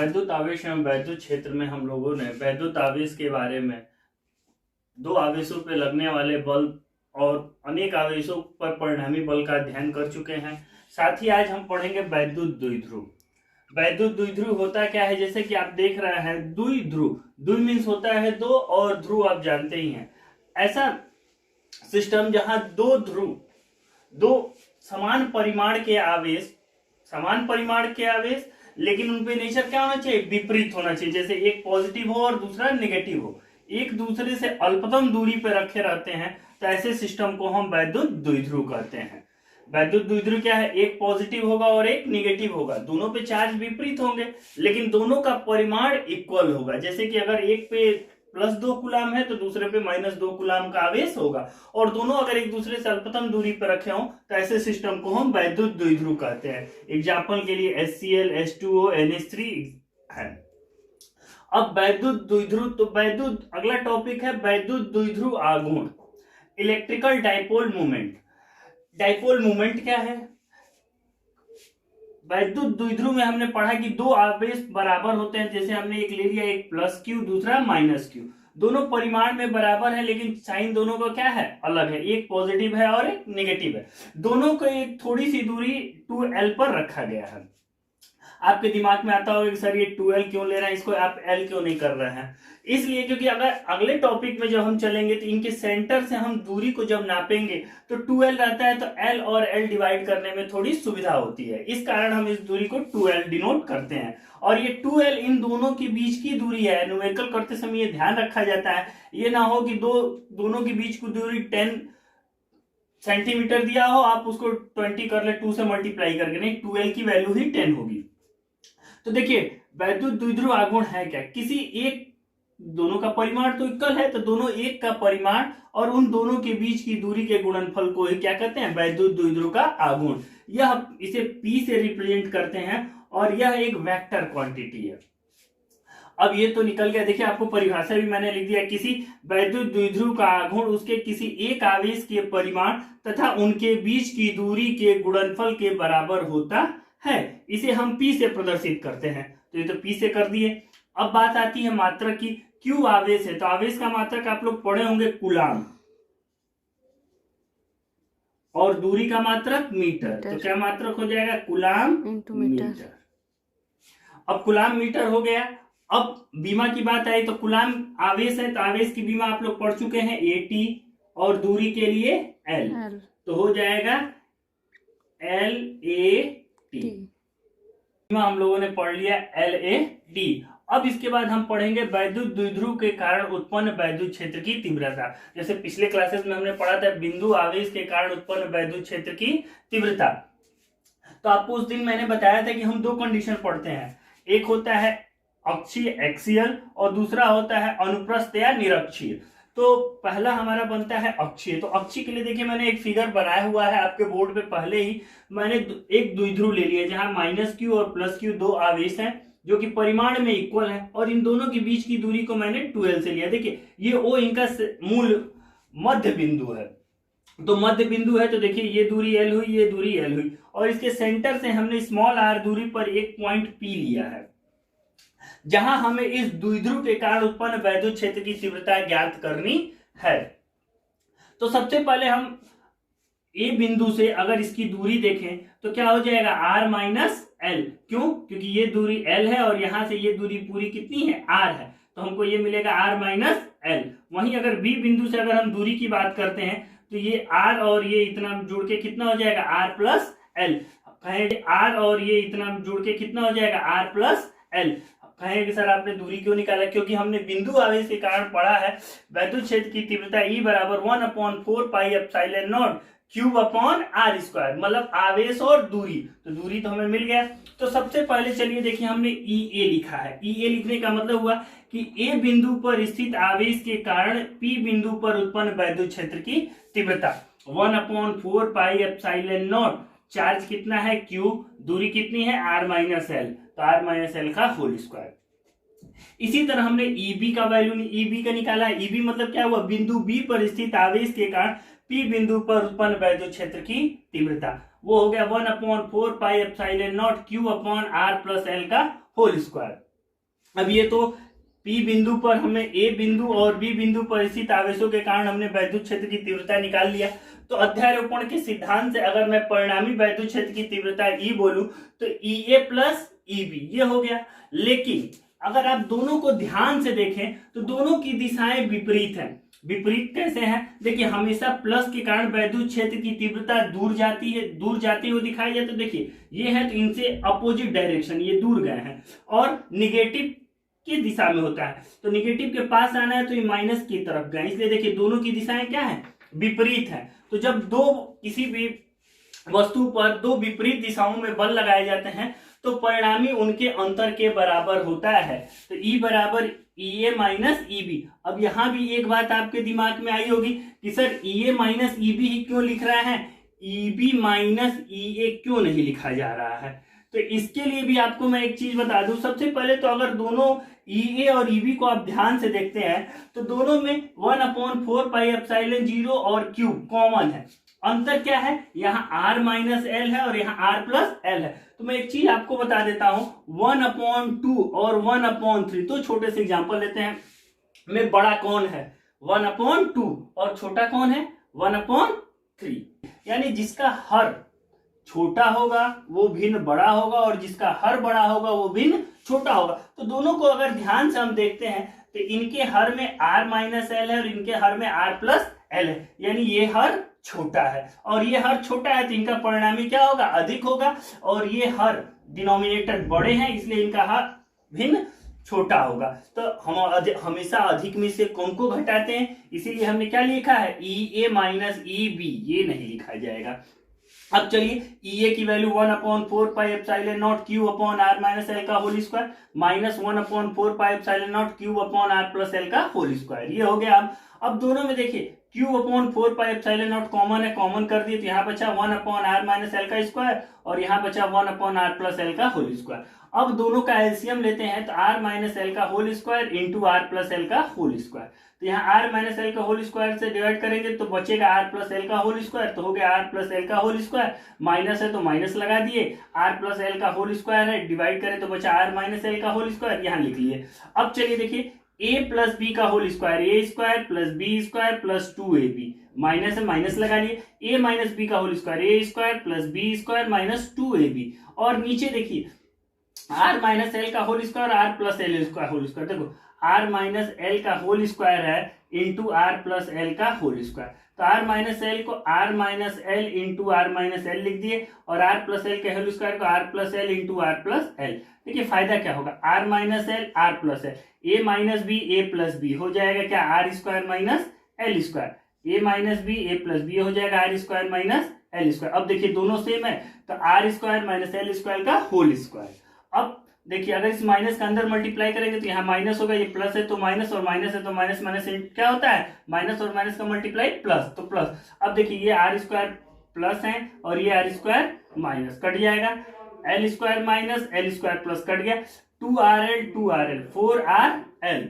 वैद्युत आवेश एवं वैद्युत क्षेत्र में हम लोगों ने वैद्युत आवेश के बारे में दो आवेशों पर लगने वाले बल और अनेक आवेशों पर परिणामी बल का अध्ययन कर चुके हैं। साथ ही आज हम पढ़ेंगे वैद्युत द्विध्रुव। वैद्युत द्विध्रुव होता क्या है, जैसे कि आप देख रहे हैं द्विध्रुव, द्वि मीन्स होता है दो और ध्रुव आप जानते ही हैं। ऐसा सिस्टम जहां दो ध्रुव, दो समान परिमाण के आवेश लेकिन उनपे नेचर क्या होना चाहिए, विपरीत होना चाहिए। जैसे एक पॉजिटिव हो और दूसरा नेगेटिव हो, एक दूसरे से अल्पतम दूरी पर रखे रहते हैं, तो ऐसे सिस्टम को हम वैद्युत द्विध्रुव कहते हैं। वैद्युत द्विध्रुव क्या है, एक पॉजिटिव होगा और एक निगेटिव होगा, दोनों पे चार्ज विपरीत होंगे लेकिन दोनों का परिमाण इक्वल होगा। जैसे कि अगर एक पे +2 कूलाम है तो दूसरे पे -2 कूलाम का आवेश होगा, और दोनों अगर एक दूसरे से अल्पतम दूरी पर रखे हों तो ऐसे सिस्टम को हम वैद्युत द्विध्रुव कहते हैं। एग्जाम्पल के लिए HCl, H2O, NH3 है। अब वैद्युत द्विध्रुव, तो वैद्युत अगला टॉपिक है वैद्युत द्विध्रुव आघूर्ण, electrical dipole moment. Dipole moment क्या है? वैद्युत द्विध्रुव में हमने पढ़ा कि दो आवेश बराबर होते हैं। जैसे हमने एक ले लिया, एक +Q दूसरा -Q, दोनों परिमाण में बराबर है लेकिन साइन दोनों का क्या है, अलग है। एक पॉजिटिव है और एक नेगेटिव है, दोनों को एक थोड़ी सी दूरी 2L पर रखा गया है। आपके दिमाग में आता होगा कि सर ये 2L क्यों ले रहे हैं, इसको आप L क्यों नहीं कर रहे हैं? इसलिए क्योंकि अगर अगले टॉपिक में जब हम चलेंगे तो इनके सेंटर से हम दूरी को जब नापेंगे तो 2L रहता है, तो L और L डिवाइड करने में थोड़ी सुविधा होती है। इस कारण हम इस दूरी को 2L डिनोट करते हैं। और ये 2L इन दोनों के बीच की दूरी है। न्यूमेरिकल करते समय ये ध्यान रखा जाता है, ये ना हो कि दोनों के बीच की दूरी 10 सेंटीमीटर दिया हो, आप उसको 20 कर ले 2 से मल्टीप्लाई करके, नहीं, 2L की वैल्यू ही 10 होगी। तो देखिए वैद्युत द्विध्रुव आघूर्ण है क्या, किसी एक, दोनों का परिमाण तो इक्वल है, तो दोनों एक का परिमाण और उन दोनों के बीच की दूरी के गुणनफल को ही क्या कहते हैं, वैद्युत द्विध्रुव का आघूर्ण। यह इसे P से रिप्रेजेंट करते हैं और यह एक वेक्टर क्वांटिटी है। अब ये तो निकल गया। देखिए आपको परिभाषा भी मैंने लिख दिया, किसी वैद्युत द्विध्रुव का आघूर्ण उसके किसी एक आवेश के परिमाण तथा उनके बीच की दूरी के गुणनफल के बराबर होता है। इसे हम P से प्रदर्शित करते हैं, तो ये तो P से कर दिए। अब बात आती है मात्रक की। Q आवेश है, तो आवेश का मात्रक आप लोग पढ़े होंगे कूलाम, और दूरी का मात्रक मीटर। तो क्या मात्रक हो जाएगा, कूलाम मीटर। अब कूलाम मीटर हो गया। अब बीमा की बात आई तो कूलाम आवेश है, तो आवेश की बीमा आप लोग पढ़ चुके हैं AT, और दूरी के लिए L, तो हो जाएगा LAT। हम लोगों ने पढ़ लिया LAT। अब इसके बाद हम पढ़ेंगे वैद्युत द्विध्रुव के कारण उत्पन्न वैद्युत क्षेत्र की तीव्रता। जैसे पिछले क्लासेस में हमने पढ़ा था बिंदु आवेश के कारण उत्पन्न वैद्युत क्षेत्र की तीव्रता। तो आपको उस दिन मैंने बताया था कि हम दो कंडीशन पढ़ते हैं, एक होता है अक्षीय एक्सियल और दूसरा होता है अनुप्रस्थ या निरक्षीय। तो पहला हमारा बनता है अक्षीय। तो अक्षीय के लिए देखिए मैंने एक फिगर बनाया हुआ है आपके बोर्ड पे, पहले ही मैंने एक द्विध्रुव ले लिया जहां -Q और +Q दो आवेश हैं जो कि परिमाण में इक्वल है, और इन दोनों के बीच की दूरी को मैंने 2L से लिया। देखिए ये O इनका मूल मध्य बिंदु है, तो मध्य बिंदु है, तो देखिए ये दूरी L हुई, ये दूरी L हुई, और इसके सेंटर से हमने r दूरी पर एक पॉइंट P लिया है जहां हमें इस द्विध्रुव के कारण उत्पन्न वैद्युत क्षेत्र की तीव्रता ज्ञात करनी है। तो सबसे पहले हम A बिंदु से अगर इसकी दूरी देखें तो क्या हो जाएगा, r-L। क्यों? क्योंकि ये दूरी L है और यहां से ये दूरी पूरी कितनी है, R है, तो हमको ये मिलेगा r-L। वहीं अगर B बिंदु से अगर हम दूरी की बात करते हैं तो ये R और ये इतना जुड़ के कितना हो जाएगा, r+L। कहेंगे R और ये इतना जुड़ के कितना हो जाएगा, r+L। कहेंगे सर आपने दूरी क्यों निकाला, क्योंकि हमने बिंदु आवेश के कारण पढ़ा है वैद्युत क्षेत्र की तीव्रता E बराबर 1/4πε0 Q/r², मतलब आवेश और दूरी, तो दूरी तो हमें मिल गया। तो सबसे पहले चलिए देखिए हमने EA लिखा है। EA लिखने का मतलब हुआ कि A बिंदु पर स्थित आवेश के कारण P बिंदु पर उत्पन्न वैद्युत क्षेत्र की तीव्रता 1/4πε0। चार्ज कितना है Q, दूरी कितनी है r-L, तो r-L का होल स्क्वायर। इसी तरह हमने EB का वैल्यू EB का निकाला। EB मतलब क्या हुआ, बिंदु B पर स्थित आवेश के कारण P बिंदु पर उत्पन्न वैद्युत क्षेत्र की तीव्रता, वो हो गया 1/4πε0 Q/r+L का होल स्क्वायर। अब ये तो P बिंदु पर हमें A बिंदु और B बिंदु पर स्थित आवेशों के कारण हमने वैद्युत क्षेत्र की तीव्रता निकाल लिया। तो अध्यारोपण के सिद्धांत से अगर मैं परिणामी वैद्युत क्षेत्र की तीव्रता E बोलूं तो EA प्लस EB ये हो गया। लेकिन अगर आप दोनों को ध्यान से देखें तो दोनों की दिशाएं विपरीत हैं। विपरीत कैसे हैं? देखिए, हमेशा प्लस के कारण वैद्युत क्षेत्र की तीव्रता दूर जाती हुई दिखाई जाती है। तो देखिए ये है तो इनसे अपोजिट डायरेक्शन, ये दूर गए हैं, और निगेटिव की दिशा में होता है तो निगेटिव के पास आना है तो ये माइनस की तरफ गए, इसलिए देखिए दोनों की दिशाएं क्या है? विपरीत है। तो जब किसी भी वस्तु पर दो विपरीत दिशाओं में बल लगाए जाते हैं तो परिणामी उनके अंतर के बराबर होता है। तो E बराबर EA माइनस EB। अब यहां भी एक बात आपके दिमाग में आई होगी कि सर EA माइनस EB ही क्यों लिख रहा है, EB माइनस EA क्यों नहीं लिखा जा रहा है? तो इसके लिए भी आपको मैं एक चीज बता दूं। सबसे पहले तो अगर दोनों EA और EB को आप ध्यान से देखते हैं तो दोनों में 1/4πε0 और Q कॉमन है। अंतर क्या है? यहाँ R माइनस L है और यहाँ R प्लस L है। तो मैं एक चीज आपको बता देता हूं, 1/2 और 1/3। तो छोटे से एग्जांपल लेते हैं, में बड़ा कौन है? 1/2 और छोटा कौन है? 1/3। यानी जिसका हर छोटा होगा वो भिन्न बड़ा होगा और जिसका हर बड़ा होगा वो भिन्न छोटा होगा। तो दोनों को अगर ध्यान से हम देखते हैं तो इनके हर में R माइनस L है और इनके हर में R प्लस L है, यानी ये हर छोटा है और ये हर छोटा है तो इनका परिणामी क्या होगा? अधिक होगा। और ये हर डिनोमिनेटर बड़े हैं इसलिए इनका हर भिन्न छोटा होगा। तो हम हमेशा अधिक में से कम को घटाते हैं, इसीलिए हमने क्या लिखा है? EA माइनस EB, ये नहीं लिखा जाएगा। अब चलिए EA की value 1/4πε0 Q upon R minus L का whole square minus 1/4πε0 Q upon R plus L का होल स्क्वायर, ये हो गया। अब दोनों में देखिए Q/4πε0 कॉमन है, कॉमन कर दिए तो यहाँ बचा 1/R माइनस L का स्क्वायर और यहाँ बचा 1/R प्लस L का होल स्क्वायर। अब दोनों का एलसीएम लेते हैं तो R माइनस L का whole square into R plus L का होल स्क्वायर। तो यहाँ R माइनस L का होल स्क्वायर से डिवाइड करेंगे तो बचेगा R प्लस L का होल स्क्वायर, तो हो गया R प्लस L का होल स्क्वायर। माइनस है तो माइनस लगा दिए, R प्लस L का होल स्क्वायर है, डिवाइड करें तो बचा R माइनस L का होल स्क्वायर, यहाँ लिख लिए। अब चलिए देखिए A प्लस बी का whole square, A square plus B square plus 2AB, minus है माइनस लगा लिए। A माइनस बी का whole square, A square plus B square minus 2AB। और नीचे देखिए R माइनस L का whole square, R plus L का whole square. देखो R माइनस L का होल स्क्वायर है इंटू R प्लस L का होल स्क्वायर। तो R माइनस L को R minus L into R minus L लिख दिए और R प्लस L के होल स्क्वायर को R plus L into R plus L। देखिए फायदा क्या होगा? R minus L R plus L, A minus B A plus B हो जाएगा क्या? R square minus L square, A minus B A plus B हो जाएगा R square minus L square. अब देखिए दोनों सेम है तो R square minus L square का होल स्क्वायर। अब देखिए अगर इस माइनस का अंदर मल्टीप्लाई करेंगे तो यहाँ माइनस होगा, ये प्लस है तो माइनस और माइनस है तो माइनस, माइनस क्या होता है? माइनस और माइनस का मल्टीप्लाई प्लस, तो प्लस। अब देखिए ये R स्क्वायर प्लस है और ये R स्क्वायर माइनस, कट जाएगा। L square minus L square plus cut गया, 2RL 2RL 4RL।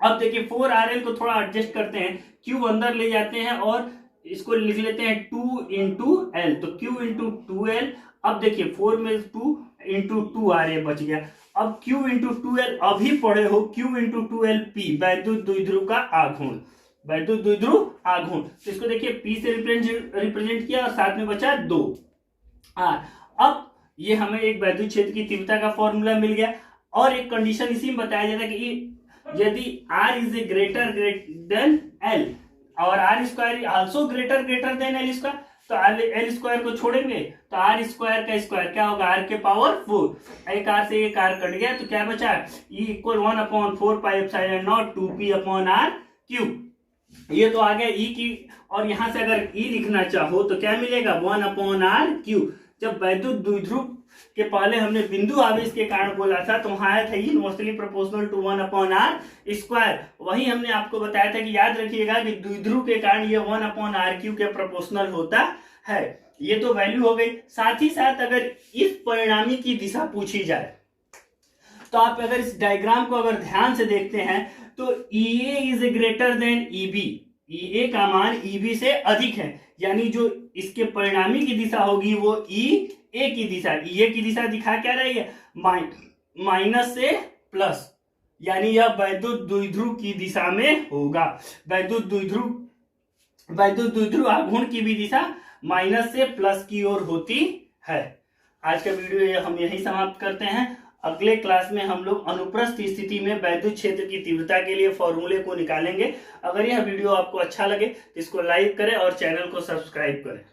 अब देखिए 4RL को थोड़ा एडजस्ट करते हैं, Q अंदर ले जाते हैं और इसको लिख लेते हैं 2 इंटू L, तो Q इंटू 2L। अब देखिए 4 में 2 इंटू 2RA बच गया। अब Q इंटू 2L अभी पढ़े हो, Q इंटू 2L P वैद्युत द्विध्रुव का आघूर्ण, वैद्युत द्विध्रुव आघूर्ण। तो इसको देखिए P से रिप्रेजेंट किया और साथ में बचा 2 R। अब ये हमें एक वैद्युत क्षेत्र की तीव्रता का फॉर्मूला मिल गया और एक कंडीशन इसी में बताया जाता है कि यदि R is a greater than L और R square also greater than L square, तो L स्क्वायर को छोड़ेंगे तो R स्क्वायर का स्क्वायर क्या होगा? R के पावर 4। एक R से एक R कट गया तो क्या बचा? E equal 1/4πε0 2P upon R cube. ये तो आ गया E की, और यहां से अगर E लिखना चाहो तो क्या मिलेगा? 1/R cube. जब वैद्युत द्विध्रुव के पहले हमने बिंदु आवेश के कारण बोला था तो वहां आया था inversely proportional to 1/R square. वही हमने आपको बताया था कि याद रखिएगा कि द्विध्रुव के कारण ये 1/R क्यूब के प्रोपोर्शनल होता है। ये तो वैल्यू हो गई। साथ ही साथ अगर इस परिणामी की दिशा पूछी जाए तो आप अगर इस डायग्राम को अगर ध्यान से देखते हैं तो EA is greater than EB, EA का मान EB से अधिक है, यानी जो इसके परिणामी की दिशा होगी वो EA की दिशा, EA की दिशा दिखा क्या रही है? माइनस से प्लस, यानी यह वैद्युत द्विध्रुव की दिशा में होगा। वैद्युत द्विध्रुव आघूर्ण की भी दिशा माइनस से प्लस की ओर होती है। आज का वीडियो हम यही समाप्त करते हैं। अगले क्लास में हम लोग अनुप्रस्थ स्थिति में वैद्युत क्षेत्र की तीव्रता के लिए फॉर्मूले को निकालेंगे। अगर यह वीडियो आपको अच्छा लगे तो इसको लाइक करें और चैनल को सब्सक्राइब करें।